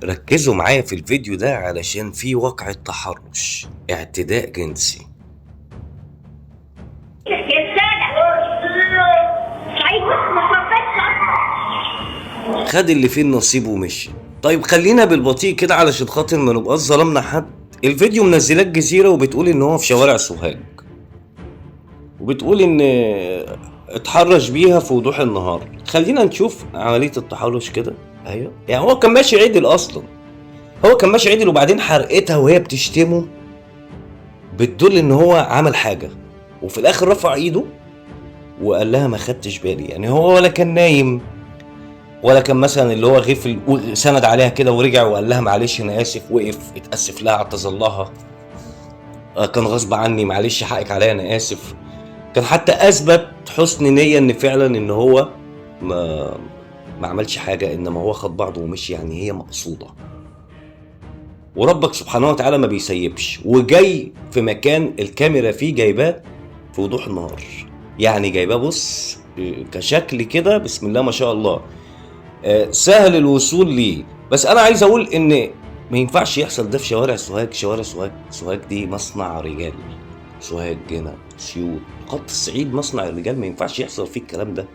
ركزوا معايا في الفيديو ده علشان في واقعة تحرش اعتداء جنسي. خد اللي فيه النصيب ومشي. طيب خلينا بالبطيء كده علشان خاطر ما نبقاش ظلمنا حد. الفيديو منزلاه الجزيرة وبتقول ان هو في شوارع سوهاج، وبتقول ان اتحرش بيها في وضوح النهار. خلينا نشوف عملية التحرش كده. ايوه يعني هو كان ماشي عدل اصلا، هو كان ماشي عدل وبعدين حرقتها وهي بتشتمه بتدل ان هو عمل حاجة، وفي الاخر رفع ايده وقال لها ما خدتش بالي. يعني هو ولا كان نايم ولا كان مثلا اللي هو غفل وسند عليها كده ورجع وقال لها معلش انا اسف، وقف اتاسف لها اعتذر لها، كان غصب عني معلش حقك عليا انا اسف. كان حتى اثبت حسن نية ان فعلا ان هو ما عملش حاجة، انما هو خد بعضه ومشي، يعني هي مقصودة. وربك سبحانه وتعالى ما بيسيبش، وجاي في مكان الكاميرا فيه جايباه في وضوح النهار، يعني جايباه بص كشكل كده بسم الله ما شاء الله، سهل الوصول ليه. بس انا عايز اقول ان ما ينفعش يحصل ده في شوارع سوهاج. شوارع سوهاج دي مصنع رجال. سوهاج هنا سيوط خط الصعيد مصنع الرجال، ما ينفعش يحصل فيه الكلام ده.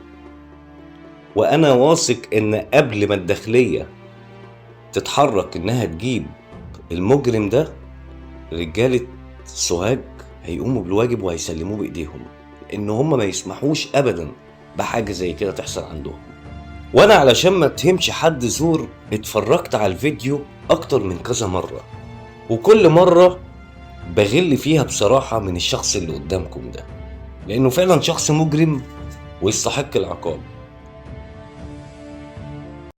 وانا واثق ان قبل ما الداخلية تتحرك انها تجيب المجرم ده، رجالة سوهاج هيقوموا بالواجب وهيسلموه بايديهم، ان هم ما يسمحوش ابدا بحاجة زي كده تحصل عندهم. وانا علشان ما اتهمش حد زور اتفرجت على الفيديو اكتر من كذا مرة، وكل مرة بغل فيها بصراحة من الشخص اللي قدامكم ده، لانه فعلا شخص مجرم ويستحق العقاب.